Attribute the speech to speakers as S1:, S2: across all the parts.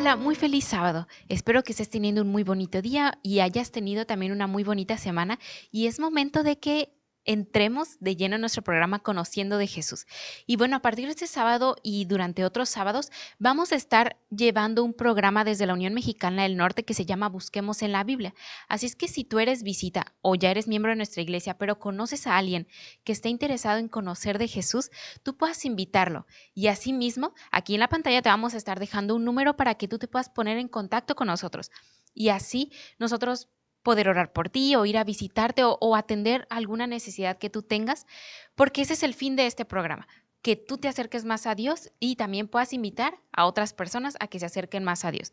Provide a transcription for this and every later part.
S1: Hola, muy feliz sábado. Espero que estés teniendo un muy bonito día y hayas tenido también una muy bonita semana. Y es momento de que entremos de lleno en nuestro programa Conociendo de Jesús. Y bueno, a partir de este sábado y durante otros sábados vamos a estar llevando un programa desde la Unión Mexicana del Norte que se llama Busquemos en la Biblia. Así es que si tú eres visita o ya eres miembro de nuestra iglesia, pero conoces a alguien que esté interesado en conocer de Jesús, tú puedas invitarlo. Y asimismo, aquí en la pantalla te vamos a estar dejando un número para que tú te puedas poner en contacto con nosotros. Y así nosotros poder orar por ti o ir a visitarte o atender alguna necesidad que tú tengas, porque ese es el fin de este programa, que tú te acerques más a Dios y también puedas invitar a otras personas a que se acerquen más a Dios.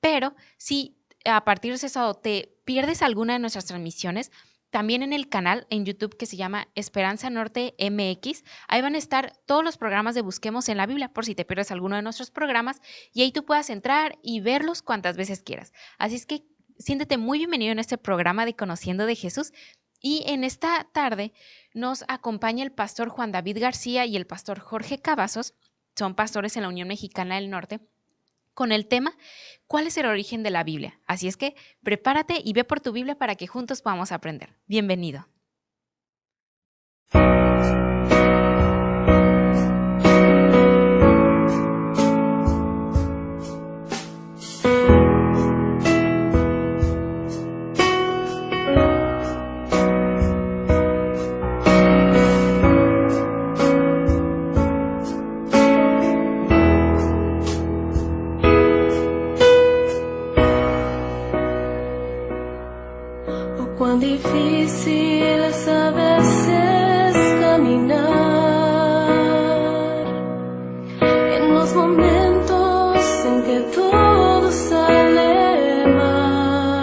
S1: Pero si a partir de ese sábado te pierdes alguna de nuestras transmisiones, también en el canal en YouTube que se llama Esperanza Norte MX, ahí van a estar todos los programas de Busquemos en la Biblia, por si te pierdes alguno de nuestros programas, y ahí tú puedas entrar y verlos cuantas veces quieras. Así es que siéntete muy bienvenido en este programa de Conociendo de Jesús. Y en esta tarde nos acompaña el pastor Juan David García y el pastor Jorge Cavazos, son pastores en la Unión Mexicana del Norte, con el tema ¿cuál es el origen de la Biblia? Así es que prepárate y ve por tu Biblia para que juntos podamos aprender. Bienvenido.
S2: Cuán difícil es a veces caminar en los momentos en que todo sale mal,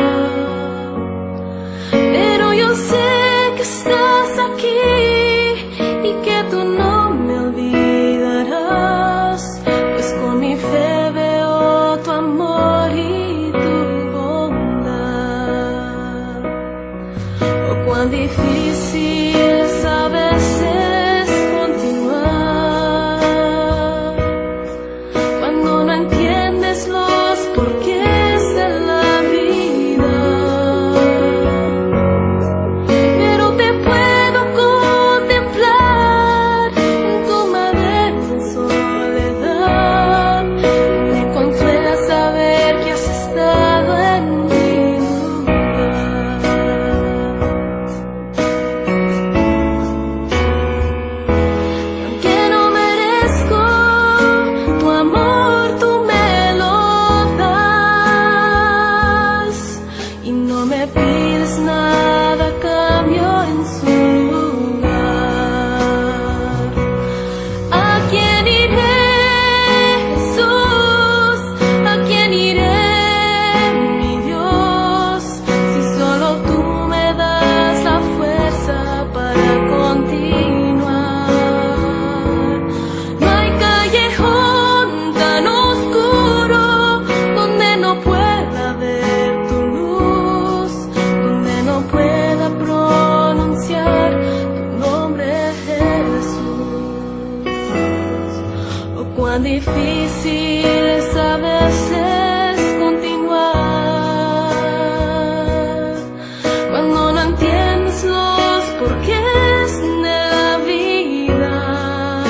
S2: pero yo sé que estás aquí y que tú no me olvidarás, pues con mi fe veo tu amor y tu bondad. Cuán difícil es a veces continuar cuando no entiendes los porqués de la vida, pero te puedo contemplar en tu madera en soledad. Me consuela saber que has estado en mi Cuán difícil es a veces continuar cuando no entiendes los porqués de la vida,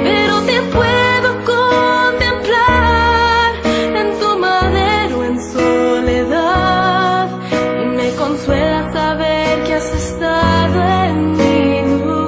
S2: pero te puedo contemplar en tu madero en soledad y me consuela saber que has estado en mi lugar.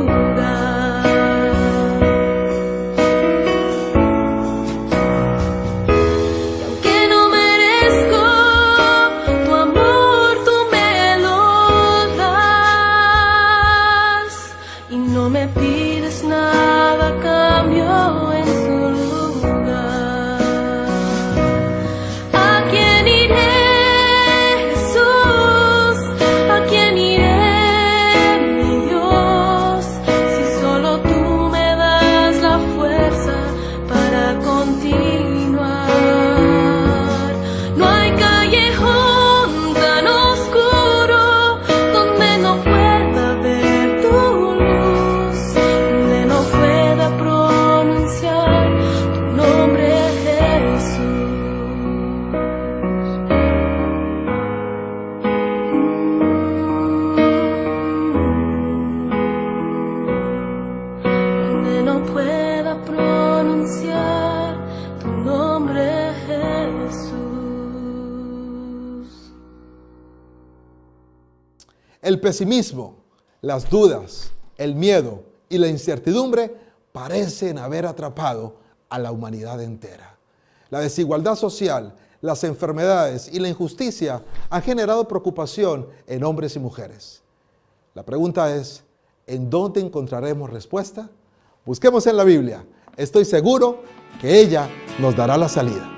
S3: El pesimismo, las dudas, el miedo y la incertidumbre parecen haber atrapado a la humanidad entera. La desigualdad social, las enfermedades y la injusticia han generado preocupación en hombres y mujeres. La pregunta es, ¿en dónde encontraremos respuesta? Busquemos en la Biblia. Estoy seguro que ella nos dará la salida.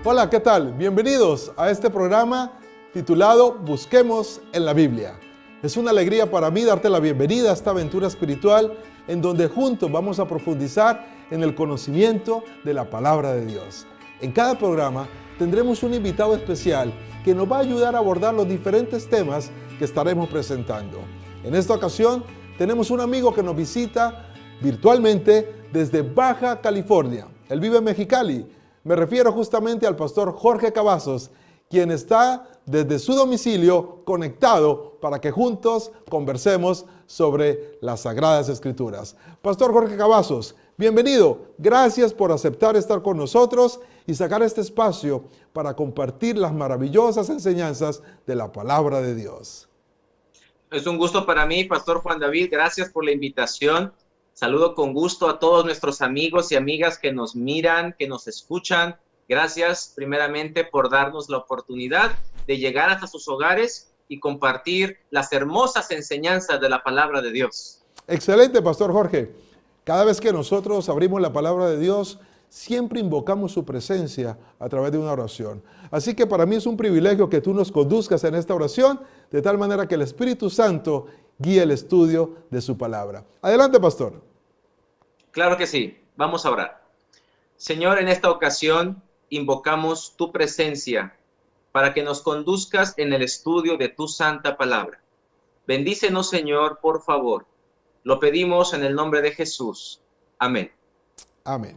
S3: Hola, ¿qué tal? Bienvenidos a este programa titulado Busquemos en la Biblia. Es una alegría para mí darte la bienvenida a esta aventura espiritual en donde juntos vamos a profundizar en el conocimiento de la palabra de Dios. En cada programa tendremos un invitado especial que nos va a ayudar a abordar los diferentes temas que estaremos presentando. En esta ocasión tenemos un amigo que nos visita virtualmente desde Baja California. Él vive en Mexicali. Me refiero justamente al pastor Jorge Cavazos, quien está desde su domicilio conectado para que juntos conversemos sobre las Sagradas Escrituras. Pastor Jorge Cavazos, bienvenido. Gracias por aceptar estar con nosotros y sacar este espacio para compartir las maravillosas enseñanzas de la palabra de Dios.
S4: Es un gusto para mí, Pastor Juan David. Gracias por la invitación. Saludo con gusto a todos nuestros amigos y amigas que nos miran, que nos escuchan. Gracias primeramente por darnos la oportunidad de llegar hasta sus hogares y compartir las hermosas enseñanzas de la palabra de Dios.
S3: Excelente, Pastor Jorge. Cada vez que nosotros abrimos la palabra de Dios, siempre invocamos su presencia a través de una oración. Así que para mí es un privilegio que tú nos conduzcas en esta oración, de tal manera que el Espíritu Santo guíe el estudio de su palabra. Adelante, pastor.
S4: Claro que sí. Vamos a orar. Señor, en esta ocasión invocamos tu presencia para que nos conduzcas en el estudio de tu santa palabra. Bendícenos, Señor, por favor. Lo pedimos en el nombre de Jesús. Amén.
S3: Amén.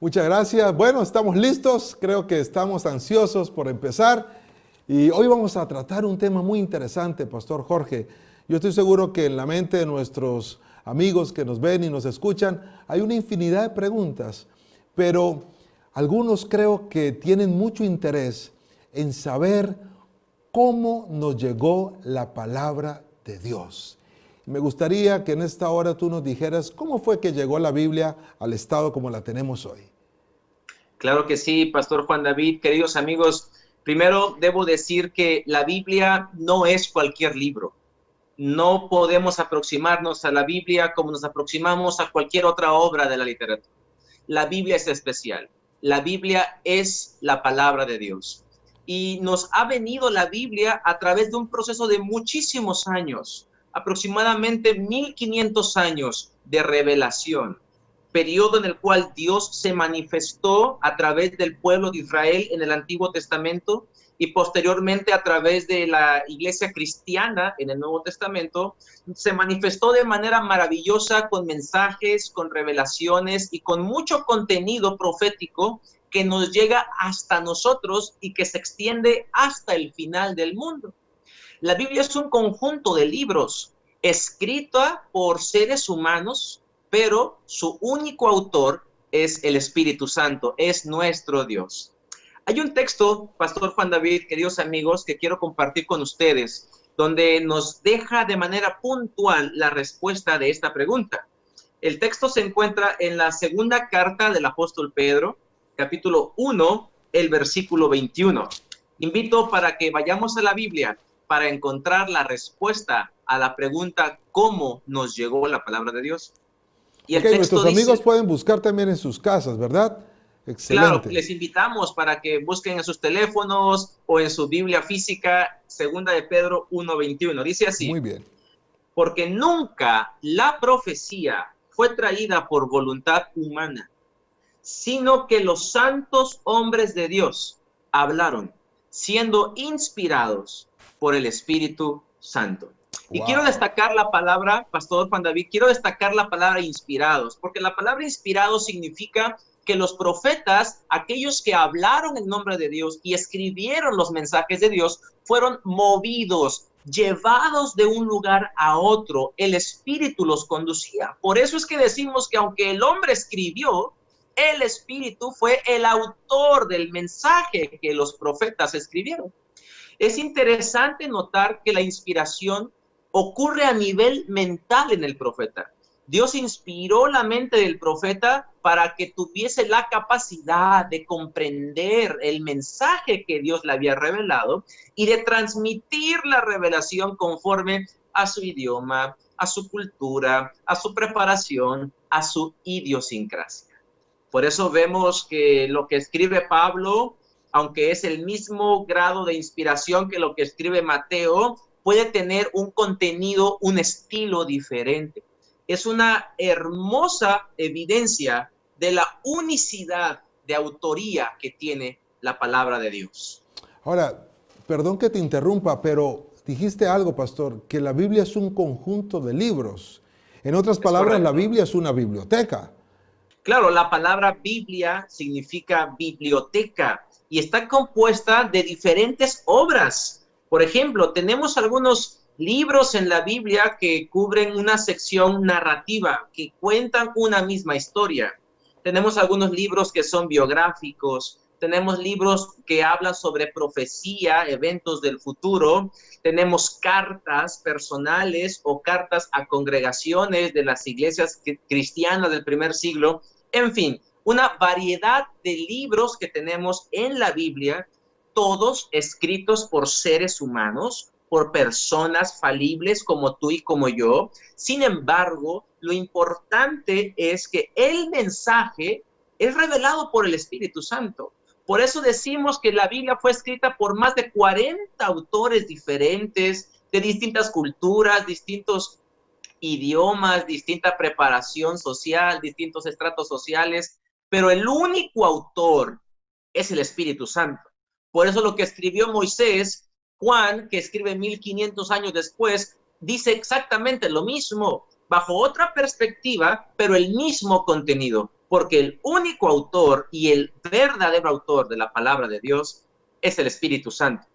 S3: Muchas gracias. Bueno, estamos listos. Creo que estamos ansiosos por empezar. Y hoy vamos a tratar un tema muy interesante, Pastor Jorge. Yo estoy seguro que en la mente de nuestros amigos que nos ven y nos escuchan hay una infinidad de preguntas, pero algunos creo que tienen mucho interés en saber cómo nos llegó la palabra de Dios. Me gustaría que en esta hora tú nos dijeras cómo fue que llegó la Biblia al estado como la tenemos hoy.
S4: Claro que sí, Pastor Juan David. Queridos amigos, primero debo decir que la Biblia no es cualquier libro. No podemos aproximarnos a la Biblia como nos aproximamos a cualquier otra obra de la literatura. La Biblia es especial. La Biblia es la palabra de Dios. Y nos ha venido la Biblia a través de un proceso de muchísimos años, aproximadamente 1500 años de revelación, periodo en el cual Dios se manifestó a través del pueblo de Israel en el Antiguo Testamento y posteriormente a través de la iglesia cristiana en el Nuevo Testamento, se manifestó de manera maravillosa con mensajes, con revelaciones y con mucho contenido profético que nos llega hasta nosotros y que se extiende hasta el final del mundo. La Biblia es un conjunto de libros escrita por seres humanos, pero su único autor es el Espíritu Santo, es nuestro Dios. Hay un texto, Pastor Juan David, queridos amigos, que quiero compartir con ustedes, donde nos deja de manera puntual la respuesta de esta pregunta. El texto se encuentra en la segunda carta del apóstol Pedro, capítulo 1, el versículo 21. Invito para que vayamos a la Biblia para encontrar la respuesta a la pregunta ¿cómo nos llegó la palabra de Dios? Y el texto
S3: nuestros
S4: dice,
S3: amigos pueden buscar también en sus casas, ¿verdad? Excelente.
S4: Claro, les invitamos para que busquen en sus teléfonos o en su Biblia física, segunda de Pedro 1:21. Dice así.
S3: Muy bien.
S4: Porque nunca la profecía fue traída por voluntad humana, sino que los santos hombres de Dios hablaron, siendo inspirados por el Espíritu Santo. Y quiero destacar la palabra, Pastor Juan David, quiero destacar la palabra inspirados, porque la palabra inspirados significa que los profetas, aquellos que hablaron en nombre de Dios y escribieron los mensajes de Dios, fueron movidos llevados de un lugar a otro, el Espíritu los conducía. Por eso es que decimos que aunque el hombre escribió, el Espíritu fue el autor del mensaje que los profetas escribieron. Es interesante notar que la inspiración ocurre a nivel mental en el profeta. Dios inspiró la mente del profeta para que tuviese la capacidad de comprender el mensaje que Dios le había revelado y de transmitir la revelación conforme a su idioma, a su cultura, a su preparación, a su idiosincrasia. Por eso vemos que lo que escribe Pablo, aunque es el mismo grado de inspiración que lo que escribe Mateo, puede tener un contenido, un estilo diferente. Es una hermosa evidencia de la unicidad de autoría que tiene la palabra de Dios.
S3: Ahora, perdón que te interrumpa, pero dijiste algo, pastor, que la Biblia es un conjunto de libros. En otras palabras, la Biblia es una biblioteca.
S4: Claro, la palabra Biblia significa biblioteca y está compuesta de diferentes obras. Por ejemplo, tenemos algunos libros en la Biblia que cubren una sección narrativa, que cuentan una misma historia. Tenemos algunos libros que son biográficos, tenemos libros que hablan sobre profecía, eventos del futuro, tenemos cartas personales o cartas a congregaciones de las iglesias cristianas del primer siglo. En fin, una variedad de libros que tenemos en la Biblia, todos escritos por seres humanos, por personas falibles como tú y como yo. Sin embargo, lo importante es que el mensaje es revelado por el Espíritu Santo. Por eso decimos que la Biblia fue escrita por más de 40 autores diferentes, de distintas culturas, distintos idiomas, distinta preparación social, distintos estratos sociales, pero el único autor es el Espíritu Santo. Por eso lo que escribió Moisés, Juan, que escribe 1500 años después, dice exactamente lo mismo, bajo otra perspectiva, pero el mismo contenido, porque el único autor y el verdadero autor de la palabra de Dios es el Espíritu Santo.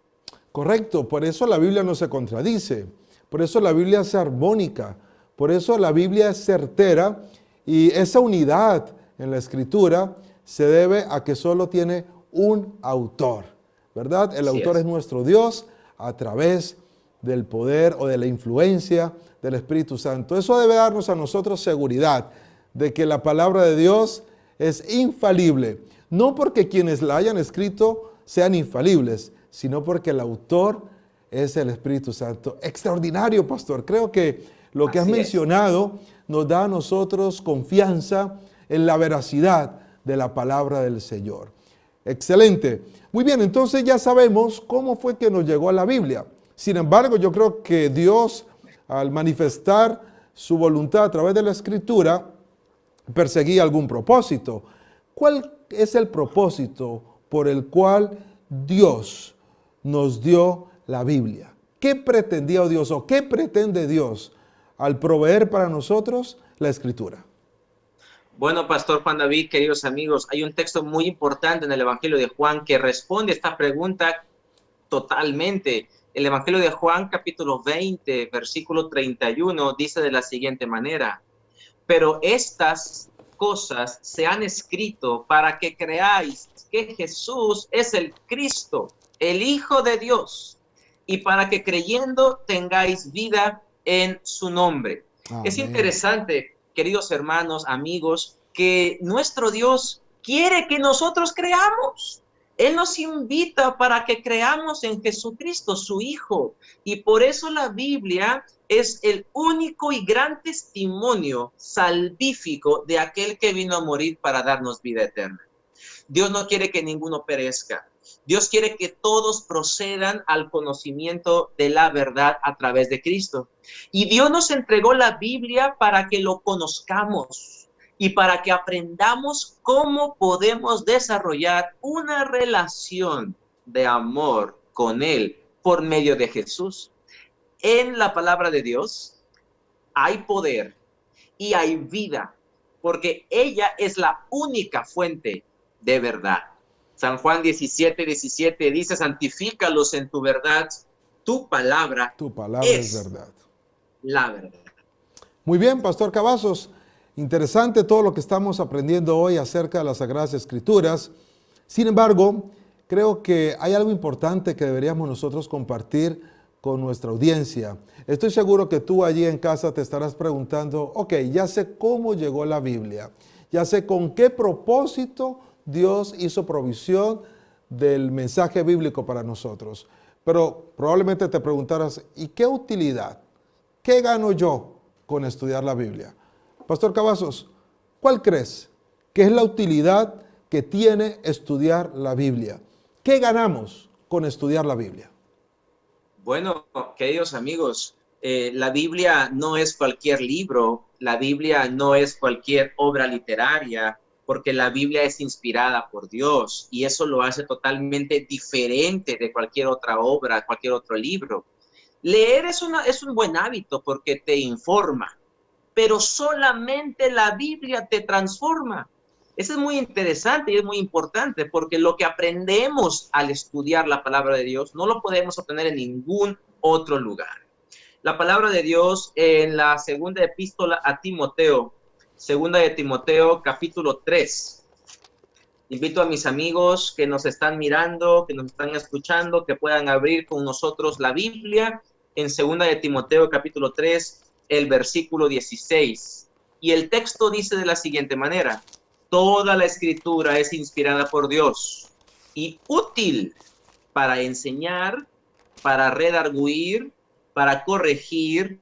S3: Correcto, por eso la Biblia no se contradice, por eso la Biblia es armónica, por eso la Biblia es certera, y esa unidad en la Escritura se debe a que solo tiene un autor, ¿verdad? El autor es nuestro Dios a través del poder o de la influencia del Espíritu Santo. Eso debe darnos a nosotros seguridad de que la palabra de Dios es infalible, no porque quienes la hayan escrito sean infalibles, sino porque el autor es el Espíritu Santo. Extraordinario, pastor. Creo que lo que has mencionado nos da a nosotros confianza en la veracidad de la palabra del Señor. Excelente. Muy bien, entonces ya sabemos cómo fue que nos llegó a la Biblia. Sin embargo, yo creo que Dios, al manifestar su voluntad a través de la Escritura, perseguía algún propósito. ¿Cuál es el propósito por el cual Dios nos dio la Biblia? ¿Qué pretendía Dios o qué pretende Dios al proveer para nosotros la Escritura?
S4: Bueno, Pastor Juan David, queridos amigos, hay un texto muy importante en el Evangelio de Juan que responde a esta pregunta totalmente. El Evangelio de Juan, capítulo 20, versículo 31, dice de la siguiente manera: pero estas cosas se han escrito para que creáis que Jesús es el Cristo, el Hijo de Dios, y para que creyendo tengáis vida en su nombre. Amén. Es interesante, queridos hermanos, amigos, que nuestro Dios quiere que nosotros creamos. Él nos invita para que creamos en Jesucristo, su Hijo. Y por eso la Biblia es el único y gran testimonio salvífico de aquel que vino a morir para darnos vida eterna. Dios no quiere que ninguno perezca. Dios quiere que todos procedan al conocimiento de la verdad a través de Cristo. Y Dios nos entregó la Biblia para que lo conozcamos y para que aprendamos cómo podemos desarrollar una relación de amor con Él por medio de Jesús. En la palabra de Dios hay poder y hay vida, porque ella es la única fuente de verdad. San Juan 17:17 dice: santifícalos en tu verdad, tu palabra
S3: es verdad.
S4: la verdad.
S3: Muy bien, Pastor Cavazos. Interesante todo lo que estamos aprendiendo hoy acerca de las Sagradas Escrituras. Sin embargo, creo que hay algo importante que deberíamos nosotros compartir con nuestra audiencia. Estoy seguro que tú allí en casa te estarás preguntando, ok, ya sé cómo llegó la Biblia, ya sé con qué propósito Dios hizo provisión del mensaje bíblico para nosotros. Pero probablemente te preguntarás, ¿y qué utilidad? ¿Qué gano yo con estudiar la Biblia? Pastor Cavazos, ¿cuál crees que es la utilidad que tiene estudiar la Biblia? ¿Qué ganamos con estudiar la Biblia?
S4: Bueno, queridos amigos, la Biblia no es cualquier libro, la Biblia no es cualquier obra literaria, porque la Biblia es inspirada por Dios y eso lo hace totalmente diferente de cualquier otra obra, cualquier otro libro. Leer es un buen hábito porque te informa, pero solamente la Biblia te transforma. Eso es muy interesante y es muy importante porque lo que aprendemos al estudiar la palabra de Dios no lo podemos obtener en ningún otro lugar. La palabra de Dios en la segunda epístola a Timoteo, segunda de Timoteo, capítulo 3. Invito a mis amigos que nos están mirando, que nos están escuchando, que puedan abrir con nosotros la Biblia en segunda de Timoteo, capítulo 3, el versículo 16. Y el texto dice de la siguiente manera: toda la escritura es inspirada por Dios y útil para enseñar, para redarguir, para corregir,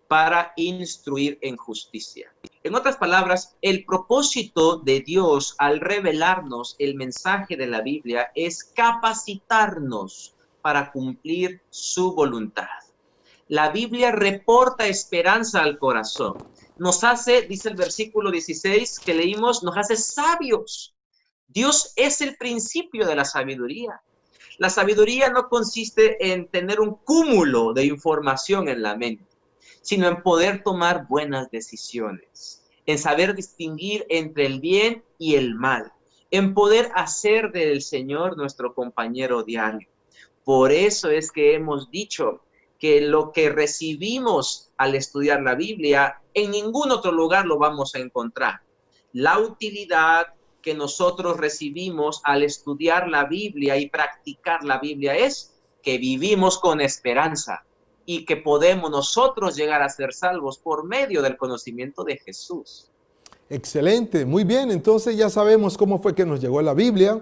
S4: para instruir en justicia. En otras palabras, el propósito de Dios al revelarnos el mensaje de la Biblia es capacitarnos para cumplir su voluntad. La Biblia reporta esperanza al corazón. Nos hace, dice el versículo 16 que leímos, nos hace sabios. Dios es el principio de la sabiduría. La sabiduría no consiste en tener un cúmulo de información en la mente, sino en poder tomar buenas decisiones, en saber distinguir entre el bien y el mal, en poder hacer del Señor nuestro compañero diario. Por eso es que hemos dicho que lo que recibimos al estudiar la Biblia, en ningún otro lugar lo vamos a encontrar. La utilidad que nosotros recibimos al estudiar la Biblia y practicar la Biblia es que vivimos con esperanza y que podemos nosotros llegar a ser salvos por medio del conocimiento de Jesús.
S3: Excelente, muy bien, entonces ya sabemos cómo fue que nos llegó la Biblia,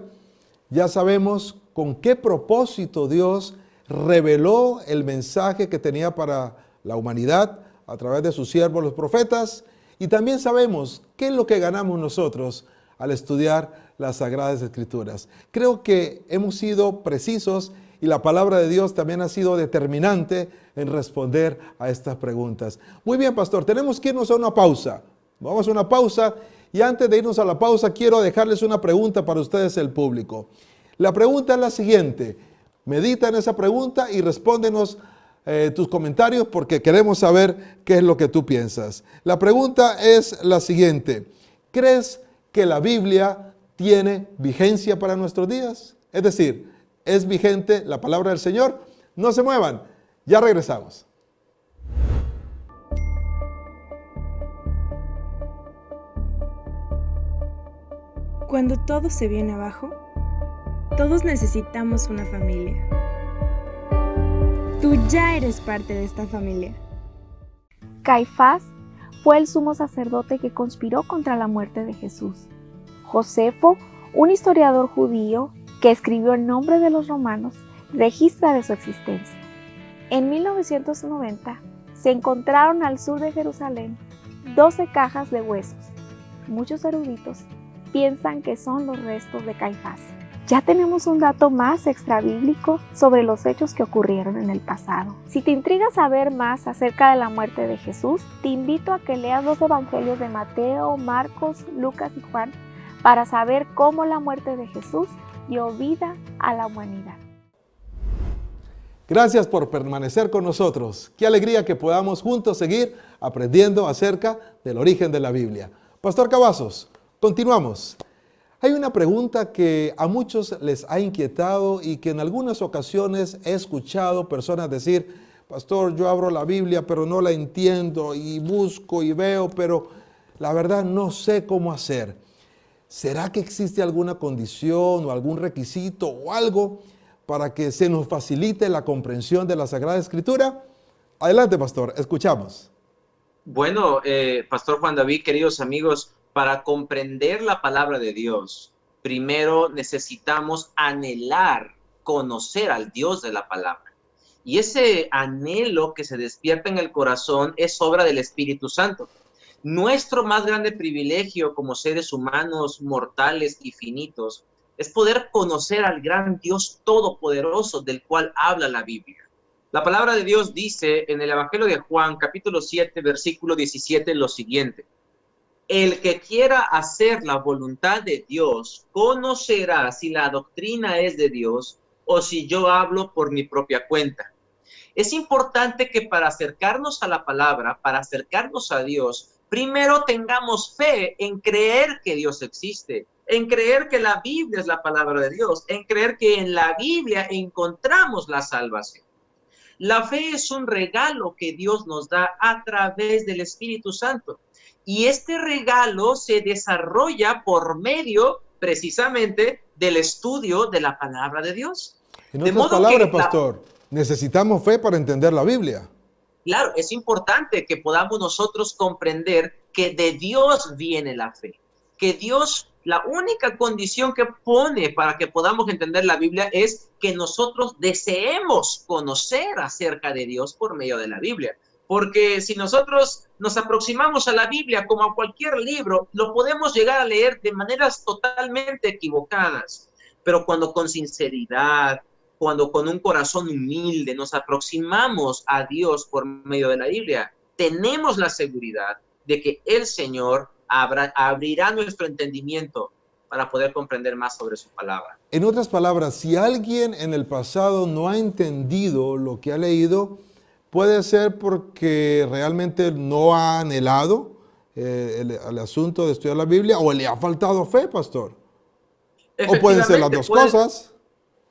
S3: ya sabemos con qué propósito Dios reveló el mensaje que tenía para la humanidad a través de sus siervos los profetas, y también sabemos qué es lo que ganamos nosotros al estudiar las Sagradas Escrituras. Creo que hemos sido precisos y la palabra de Dios también ha sido determinante en responder a estas preguntas. Muy bien, pastor, tenemos que irnos a una pausa. Vamos a una pausa y antes de irnos a la pausa quiero dejarles una pregunta para ustedes, el público. La pregunta es la siguiente. Medita en esa pregunta y respóndenos tus comentarios porque queremos saber qué es lo que tú piensas. La pregunta es la siguiente. ¿Crees que la Biblia tiene vigencia para nuestros días? Es decir, ¿es vigente la palabra del Señor? No se muevan, ya regresamos.
S5: Cuando todo se viene abajo, todos necesitamos una familia. Tú ya eres parte de esta familia.
S6: Caifás fue el sumo sacerdote que conspiró contra la muerte de Jesús. Josefo, un historiador judío que escribió el nombre de los romanos, registra de su existencia. En 1990 se encontraron al sur de Jerusalén 12 cajas de huesos. Muchos eruditos piensan que son los restos de Caifás. Ya tenemos un dato más extrabíblico sobre los hechos que ocurrieron en el pasado. Si te intriga saber más acerca de la muerte de Jesús, te invito a que leas los evangelios de Mateo, Marcos, Lucas y Juan para saber cómo la muerte de Jesús dio vida a la humanidad.
S3: Gracias por permanecer con nosotros. Qué alegría que podamos juntos seguir aprendiendo acerca del origen de la Biblia. Pastor Cavazos, continuamos. Hay una pregunta que a muchos les ha inquietado y que en algunas ocasiones he escuchado personas decir: pastor, yo abro la Biblia pero no la entiendo, y busco y veo, pero la verdad no sé cómo hacer. ¿Será que existe alguna condición o algún requisito o algo para que se nos facilite la comprensión de la Sagrada Escritura? Adelante, pastor, escuchamos.
S4: Bueno, Pastor Juan David, queridos amigos, para comprender la palabra de Dios, primero necesitamos anhelar conocer al Dios de la palabra. Y ese anhelo que se despierta en el corazón es obra del Espíritu Santo. Nuestro más grande privilegio como seres humanos mortales y finitos es poder conocer al gran Dios todopoderoso del cual habla la Biblia. La palabra de Dios dice en el Evangelio de Juan, capítulo 7, versículo 17, lo siguiente: el que quiera hacer la voluntad de Dios conocerá si la doctrina es de Dios o si yo hablo por mi propia cuenta. Es importante que para acercarnos a la palabra, para acercarnos a Dios, primero tengamos fe en creer que Dios existe, en creer que la Biblia es la palabra de Dios, en creer que en la Biblia encontramos la salvación. La fe es un regalo que Dios nos da a través del Espíritu Santo. Y este regalo se desarrolla por medio, precisamente, del estudio de la palabra de Dios.
S3: En otras palabras, pastor, necesitamos fe para entender la Biblia.
S4: Claro, es importante que podamos nosotros comprender que de Dios viene la fe, que Dios, la única condición que pone para que podamos entender la Biblia es que nosotros deseemos conocer acerca de Dios por medio de la Biblia. Porque si nosotros nos aproximamos a la Biblia como a cualquier libro, lo podemos llegar a leer de maneras totalmente equivocadas. Pero cuando con sinceridad, cuando con un corazón humilde nos aproximamos a Dios por medio de la Biblia, tenemos la seguridad de que el Señor abrirá nuestro entendimiento para poder comprender más sobre su palabra.
S3: En otras palabras, si alguien en el pasado no ha entendido lo que ha leído, puede ser porque realmente no ha anhelado el asunto de estudiar la Biblia, o le ha faltado fe, pastor. O pueden ser las dos cosas.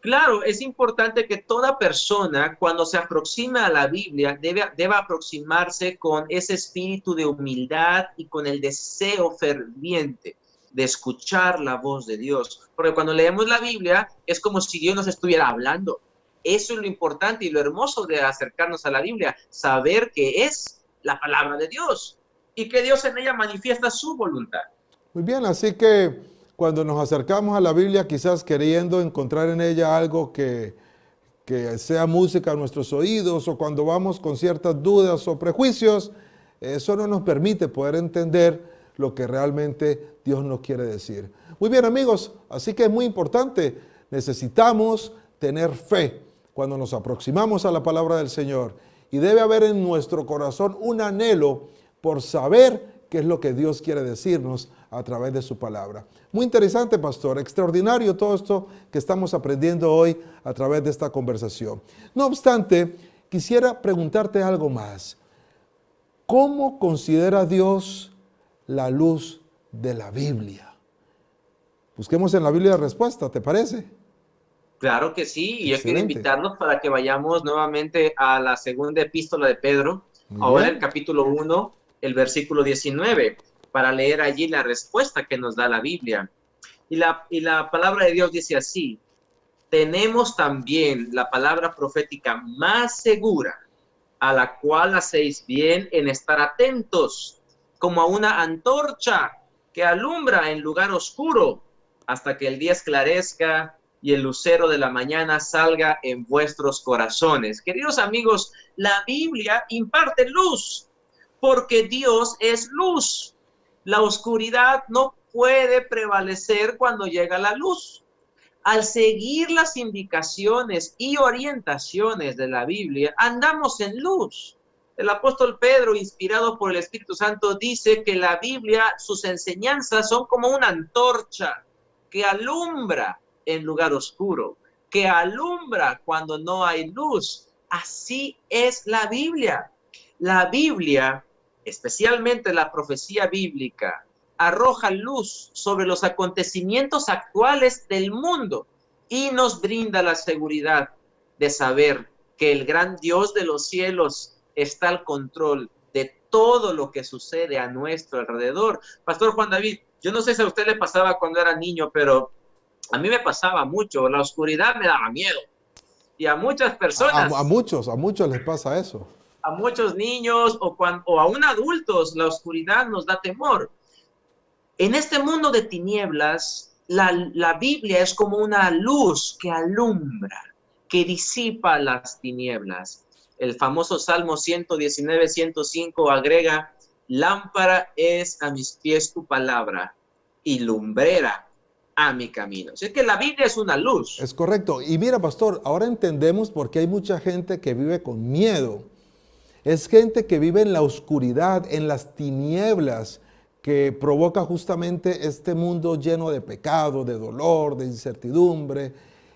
S4: Claro, es importante que toda persona, cuando se aproxima a la Biblia, deba aproximarse con ese espíritu de humildad y con el deseo ferviente de escuchar la voz de Dios. Porque cuando leemos la Biblia, es como si Dios nos estuviera hablando. Eso es lo importante y lo hermoso de acercarnos a la Biblia, saber que es la palabra de Dios y que Dios en ella manifiesta su voluntad.
S3: Muy bien, así que cuando nos acercamos a la Biblia, quizás queriendo encontrar en ella algo que sea música a nuestros oídos, o cuando vamos con ciertas dudas o prejuicios, eso no nos permite poder entender lo que realmente Dios nos quiere decir. Muy bien, amigos, así que es muy importante, necesitamos tener fe cuando nos aproximamos a la palabra del Señor, y debe haber en nuestro corazón un anhelo por saber qué es lo que Dios quiere decirnos a través de su palabra. Muy interesante, pastor, extraordinario todo esto que estamos aprendiendo hoy a través de esta conversación. No obstante, quisiera preguntarte algo más. ¿Cómo considera Dios la luz de la Biblia? Busquemos en la Biblia la respuesta, ¿te parece?
S4: Claro que sí, y yo quiero
S3: Excelente.
S4: invitarlos para que vayamos nuevamente a la segunda epístola de Pedro, ahora el capítulo 1, el versículo 19, para leer allí la respuesta que nos da la Biblia. Y la palabra de Dios dice así: tenemos también la palabra profética más segura, a la cual hacéis bien en estar atentos, como a una antorcha que alumbra en lugar oscuro, hasta que el día esclarezca y el lucero de la mañana salga en vuestros corazones. Queridos amigos, la Biblia imparte luz, porque Dios es luz. La oscuridad no puede prevalecer cuando llega la luz. Al seguir las indicaciones y orientaciones de la Biblia, andamos en luz. El apóstol Pedro, inspirado por el Espíritu Santo, dice que la Biblia, sus enseñanzas son como una antorcha que alumbra en lugar oscuro, que alumbra cuando no hay luz. Así es la Biblia. La Biblia, especialmente la profecía bíblica, arroja luz sobre los acontecimientos actuales del mundo y nos brinda la seguridad de saber que el gran Dios de los cielos está al control de todo lo que sucede a nuestro alrededor. Pastor Juan David, yo no sé si a usted le pasaba cuando era niño, pero a mí me pasaba mucho. La oscuridad me daba miedo. Y a muchas personas.
S3: A muchos les pasa eso.
S4: A muchos niños o aún adultos, la oscuridad nos da temor. En este mundo de tinieblas, la Biblia es como una luz que alumbra, que disipa las tinieblas. El famoso Salmo 119, 105 agrega: lámpara es a mis pies tu palabra y lumbrera a mi camino. Así que la Biblia es una luz.
S3: Es correcto. Y mira, pastor, ahora entendemos por qué hay mucha gente que vive con miedo. Es gente que vive en la oscuridad, en las tinieblas, que provoca justamente este mundo lleno de pecado, de dolor, de incertidumbre.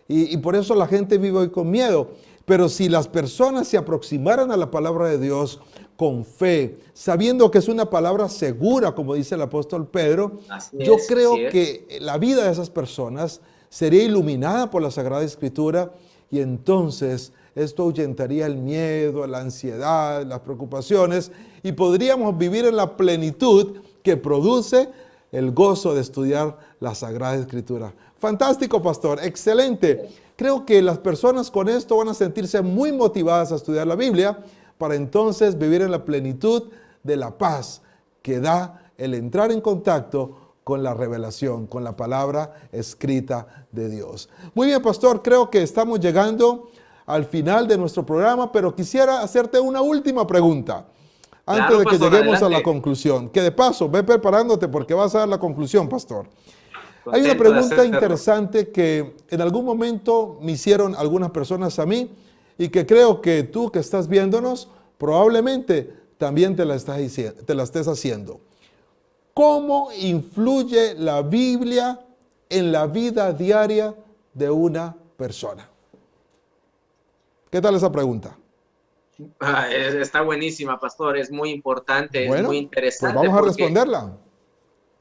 S3: Y por eso la gente vive hoy con miedo. Pero si las personas se aproximaran a la palabra de Dios con fe, sabiendo que es una palabra segura, como dice el apóstol Pedro, yo creo que la vida de esas personas sería iluminada por la Sagrada Escritura, y entonces esto ahuyentaría el miedo, la ansiedad, las preocupaciones, y podríamos vivir en la plenitud que produce el gozo de estudiar la Sagrada Escritura. Fantástico, pastor, excelente. Creo que las personas con esto van a sentirse muy motivadas a estudiar la Biblia, para entonces vivir en la plenitud de la paz que da el entrar en contacto con la revelación, con la palabra escrita de Dios. Muy bien, pastor, creo que estamos llegando al final de nuestro programa, pero quisiera hacerte una última pregunta antes de que lleguemos a la conclusión. Que de paso, ve preparándote porque vas a dar la conclusión, pastor. Hay una pregunta interesante que en algún momento me hicieron algunas personas a mí, y que creo que tú que estás viéndonos probablemente también te la estés haciendo. ¿Cómo influye la Biblia en la vida diaria de una persona? ¿Qué tal esa pregunta?
S4: Está buenísima, pastor. Es muy importante,
S3: bueno,
S4: es muy interesante.
S3: Pues vamos a responderla.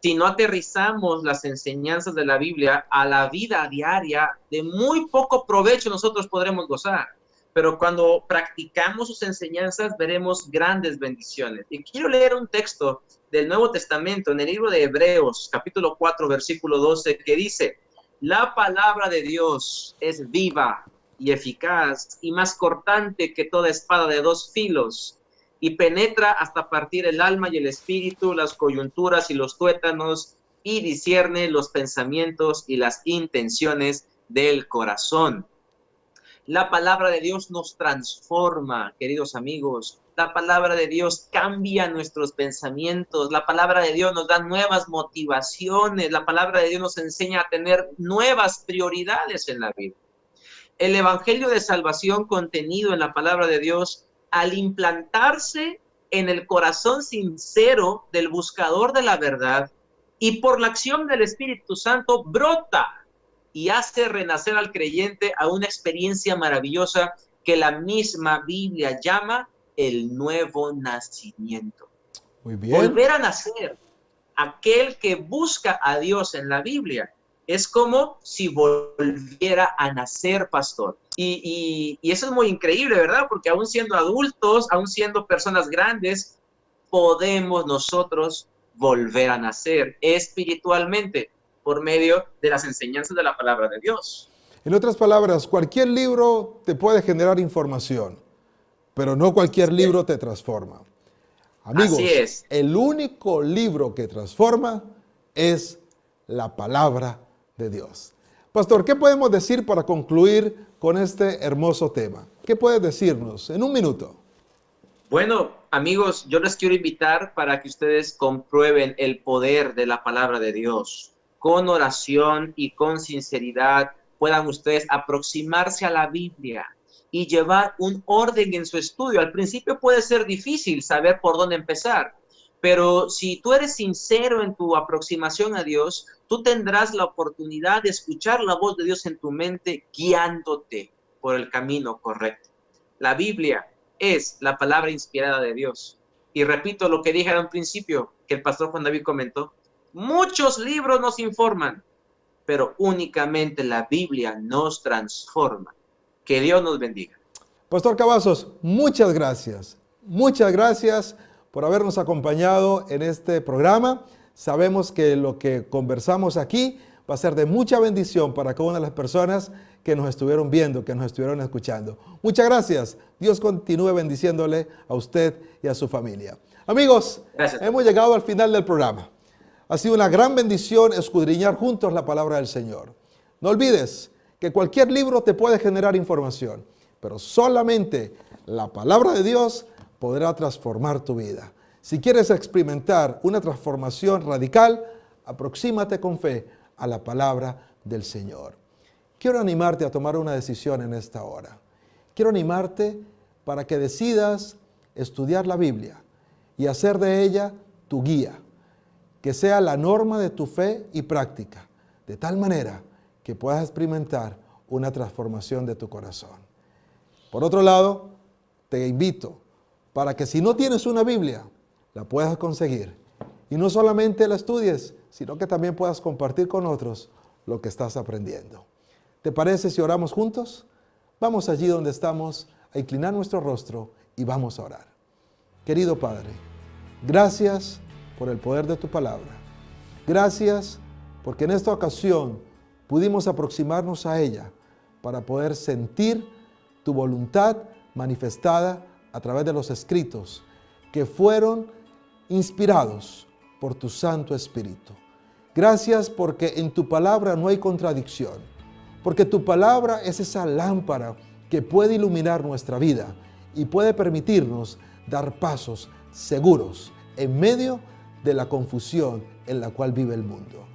S4: Si no aterrizamos las enseñanzas de la Biblia a la vida diaria, de muy poco provecho nosotros podremos gozar. Pero cuando practicamos sus enseñanzas, veremos grandes bendiciones. Y quiero leer un texto del Nuevo Testamento en el libro de Hebreos, capítulo 4, versículo 12, que dice: la palabra de Dios es viva y eficaz y más cortante que toda espada de dos filos, y penetra hasta partir el alma y el espíritu, las coyunturas y los tuétanos, y discierne los pensamientos y las intenciones del corazón. La palabra de Dios nos transforma, queridos amigos. La palabra de Dios cambia nuestros pensamientos. La palabra de Dios nos da nuevas motivaciones. La palabra de Dios nos enseña a tener nuevas prioridades en la vida. El evangelio de salvación contenido en la palabra de Dios, al implantarse en el corazón sincero del buscador de la verdad y por la acción del Espíritu Santo, brota y hace renacer al creyente a una experiencia maravillosa que la misma Biblia llama el nuevo nacimiento.
S3: Muy bien.
S4: Volver a nacer, aquel que busca a Dios en la Biblia, es como si volviera a nacer, pastor. Y eso es muy increíble, ¿verdad? Porque aún siendo adultos, aún siendo personas grandes, podemos nosotros volver a nacer espiritualmente por medio de las enseñanzas de la palabra de Dios.
S3: En otras palabras, cualquier libro te puede generar información, pero no cualquier libro te transforma. Amigos,
S4: así es.
S3: El único libro que transforma es la palabra de Dios. Pastor, ¿qué podemos decir para concluir con este hermoso tema? ¿Qué puedes decirnos en un minuto?
S4: Bueno, amigos, yo les quiero invitar para que ustedes comprueben el poder de la palabra de Dios. Con oración y con sinceridad puedan ustedes aproximarse a la Biblia y llevar un orden en su estudio. Al principio puede ser difícil saber por dónde empezar, pero si tú eres sincero en tu aproximación a Dios, tú tendrás la oportunidad de escuchar la voz de Dios en tu mente, guiándote por el camino correcto. La Biblia es la palabra inspirada de Dios. Y repito lo que dije al principio, que el pastor Juan David comentó: Muchos libros nos informan, pero únicamente la Biblia nos transforma. Que Dios nos bendiga.
S3: Pastor Cavazos, muchas gracias. Muchas gracias por habernos acompañado en este programa. Sabemos que lo que conversamos aquí va a ser de mucha bendición para cada una de las personas que nos estuvieron viendo, que nos estuvieron escuchando. Muchas gracias. Dios continúe bendiciéndole a usted y a su familia. Amigos,
S4: Gracias.
S3: Hemos llegado al final del programa. Ha sido una gran bendición escudriñar juntos la palabra del Señor. No olvides que cualquier libro te puede generar información, pero solamente la palabra de Dios podrá transformar tu vida. Si quieres experimentar una transformación radical, aproxímate con fe a la palabra del Señor. Quiero animarte a tomar una decisión en esta hora. Quiero animarte para que decidas estudiar la Biblia y hacer de ella tu guía, que sea la norma de tu fe y práctica, de tal manera que puedas experimentar una transformación de tu corazón. Por otro lado, te invito para que si no tienes una Biblia, la puedas conseguir. Y no solamente la estudies, sino que también puedas compartir con otros lo que estás aprendiendo. ¿Te parece si oramos juntos? Vamos allí donde estamos a inclinar nuestro rostro y vamos a orar. Querido Padre, gracias por el poder de tu palabra. Gracias porque en esta ocasión pudimos aproximarnos a ella para poder sentir tu voluntad manifestada a través de los escritos que fueron inspirados por tu Santo Espíritu. Gracias porque en tu palabra no hay contradicción, porque tu palabra es esa lámpara que puede iluminar nuestra vida y puede permitirnos dar pasos seguros en medio de la confusión en la cual vive el mundo.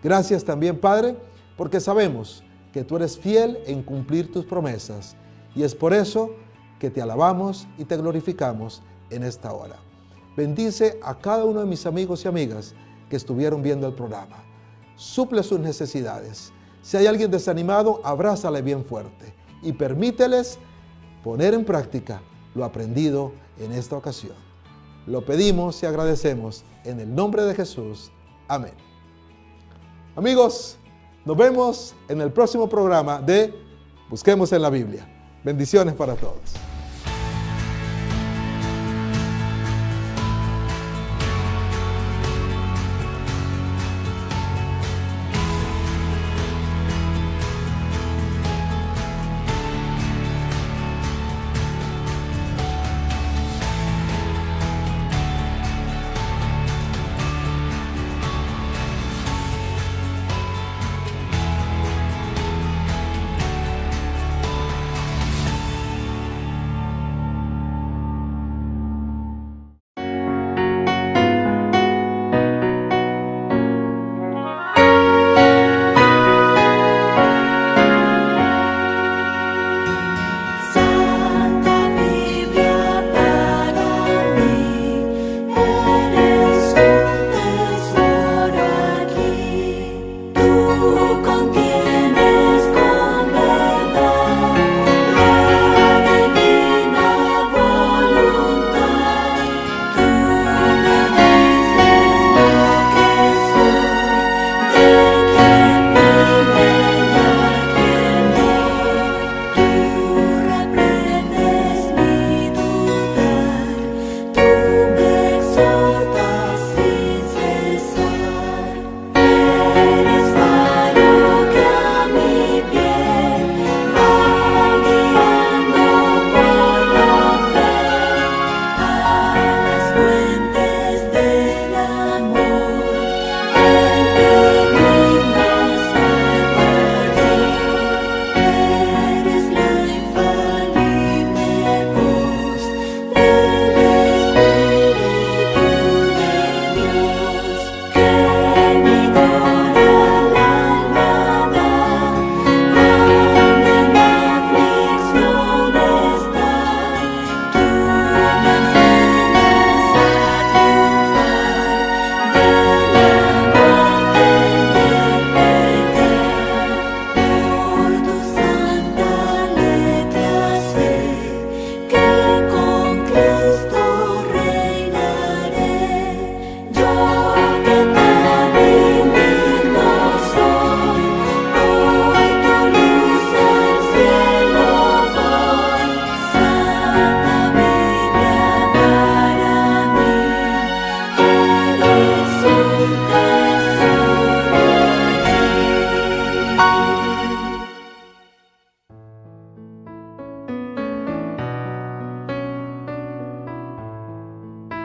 S3: Gracias también, Padre, porque sabemos que tú eres fiel en cumplir tus promesas y es por eso que te alabamos y te glorificamos en esta hora. Bendice a cada uno de mis amigos y amigas que estuvieron viendo el programa. Suple sus necesidades. Si hay alguien desanimado, abrázale bien fuerte y permíteles poner en práctica lo aprendido en esta ocasión. Lo pedimos y agradecemos en el nombre de Jesús. Amén. Amigos, nos vemos en el próximo programa de Busquemos en la Biblia. Bendiciones para todos.